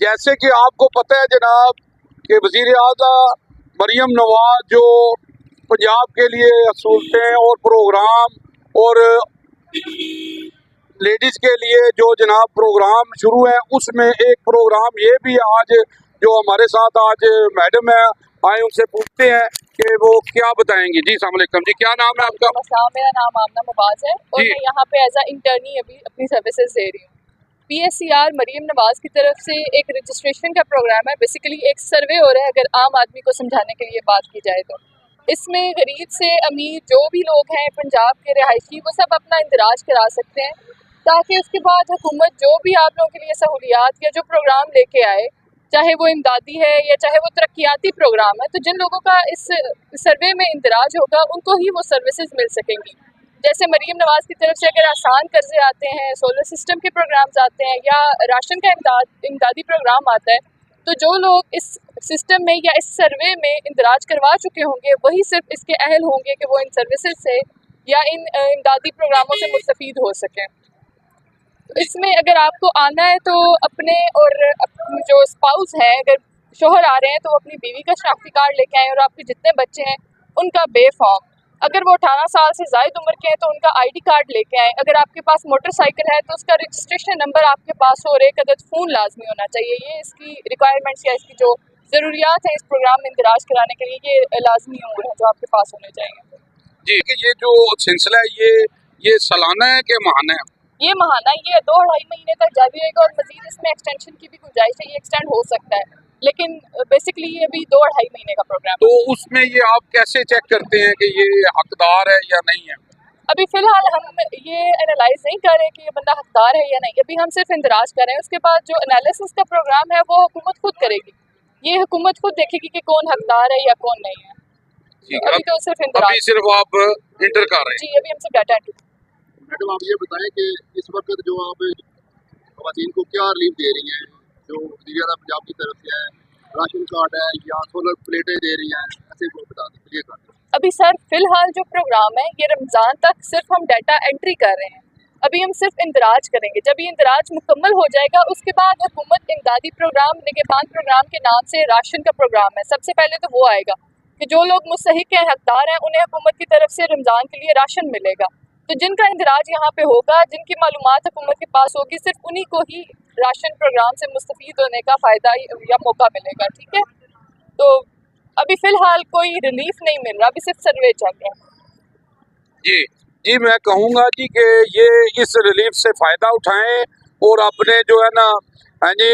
جیسے کہ آپ کو پتہ ہے جناب کہ وزیر اعظم مریم نواز جو پنجاب کے لیے سہولتیں اور پروگرام اور لیڈیز کے لیے جو جناب پروگرام شروع ہے، اس میں ایک پروگرام یہ بھی آج جو ہمارے ساتھ آج میڈم ہے آئے، ان سے پوچھتے ہیں کہ وہ کیا بتائیں گی۔ جی السلام علیکم جی، کیا نام ہے آپ کا؟ السلام، میرا نام آمنہ مباز ہے اور میں یہاں پہ ایز اے انٹرنی ابھی اپنی سروسز دے رہی ہوں۔ P S C R Maryam Nawaz کی طرف سے ایک رجسٹریشن کا پروگرام ہے، بیسیکلی ایک سروے ہو رہا ہے اگر عام آدمی کو سمجھانے کے لیے بات کی جائے تو۔ اس میں غریب سے امیر جو بھی لوگ ہیں پنجاب کے رہائشی، وہ سب اپنا اندراج کرا سکتے ہیں، تاکہ اس کے بعد حکومت جو بھی آپ لوگوں کے لیے سہولیات یا جو پروگرام لے کے آئے، چاہے وہ امدادی ہے یا چاہے وہ ترقیاتی پروگرام ہے، تو جن لوگوں کا اس سروے میں اندراج ہوگا ان کو ہی وہ سروسز مل سکیں گی۔ جیسے مریم نواز کی طرف سے اگر آسان قرضے آتے ہیں، سولر سسٹم کے پروگرامز آتے ہیں یا راشن کا امدادی پروگرام آتا ہے، تو جو لوگ اس سسٹم میں یا اس سروے میں اندراج کروا چکے ہوں گے وہی صرف اس کے اہل ہوں گے کہ وہ ان سروسز سے یا ان امدادی پروگراموں سے مستفید ہو سکیں۔ اس میں اگر آپ کو آنا ہے تو اپنے اور جو اسپاؤس ہیں، اگر شوہر آ رہے ہیں تو وہ اپنی بیوی کا شناختی کارڈ لے کے آئیں، اور آپ کے جتنے بچے ہیں ان کا بے فارم، اگر وہ 18 سال سے زائد عمر کے ہیں تو ان کا آئی ڈی کارڈ لے کے آئیں، اگر آپ کے پاس موٹر سائیکل ہے تو اس کا رجسٹریشن نمبر آپ کے پاس ہو اور ایک عدد فون لازمی ہونا چاہیے۔ یہ اس کی ریکوائرمنٹس یا اس کی جو ضروریات ہیں اس پروگرام میں اندراج کرانے کے لیے، یہ لازمی امور ہیں جو آپ کے پاس ہونے چاہیے۔ جی کہ یہ جو سلسلہ ہے یہ سالانہ ہے کہ ماہانہ ہے؟ یہ ماہانہ، یہ 2-2.5 مہینے تک جاری رہے گا اور مزید اس میں ایکسٹینشن کی بھی گنجائش ہے، یہ ایکسٹینڈ ہو سکتا ہے، لیکن بیسکلی یہ بھی 2-2.5 مہینے کا پروگرام تو ہے۔ اس میں یہ آپ کیسے چیک کرتے ہیں کہ یہ حقدار ہے یا نہیں ہے؟ ابھی فی الحال ہم یہ انالائز نہیں کر رہے کہ یہ بندہ حقدار ہے یا نہیں، ابھی ہم صرف اندراج کر رہے ہیں، اس کے بعد جو انالیسس کا پروگرام ہے وہ حکومت خود کرے گی، یہ حکومت خود دیکھے گی کہ کون حقدار ہے یا کون نہیں ہے۔ ابھی تو صرف اندراج، ابھی صرف آپ انٹر کر رہے ہیں۔ جی ابھی ہم صرف ڈیٹا انٹری۔ میڈم آپ یہ بتائیں کہ اس وقت جو آپ خواتین کو کیا ریلیف دے رہی ہیں، جو وزیر اعظم پنجاب کی طرف سے ہے، راشن کارڈ ہے یا سولر پلیٹیں دے رہی ہیں، ایسے کو بتا دیجیے گا۔ ابھی سر فی الحال جو پروگرام ہے یہ رمضان تک صرف ہم ڈیٹا انٹری کر رہے ہیں، ابھی ہم صرف اندراج کریں گے، جب یہ اندراج مکمل ہو جائے گا اس کے بعد حکومت امدادی پروگرام نگہبان پروگرام کے نام سے راشن کا پروگرام ہے، سب سے پہلے تو وہ آئے گا کہ جو لوگ مستحق ہیں، حقدار ہیں، انہیں حکومت کی طرف سے رمضان کے لیے راشن ملے گا، تو جن کا اندراج یہاں پہ ہوگا، جن کی معلومات حکومت کے پاس ہوگی، صرف انہی کو ہی راشن پروگرام سے مستفید ہونے کا فائدہ یا موقع ملے گا، ٹھیک ہے؟ تو ابھی فی الحال کوئی ریلیف نہیں مل رہا، ابھی صرف سروے چل رہا ہے۔ جی میں کہوں گا جی کہ یہ اس ریلیف سے فائدہ اٹھائیں اور اپنے جو ہے نا ہاں جی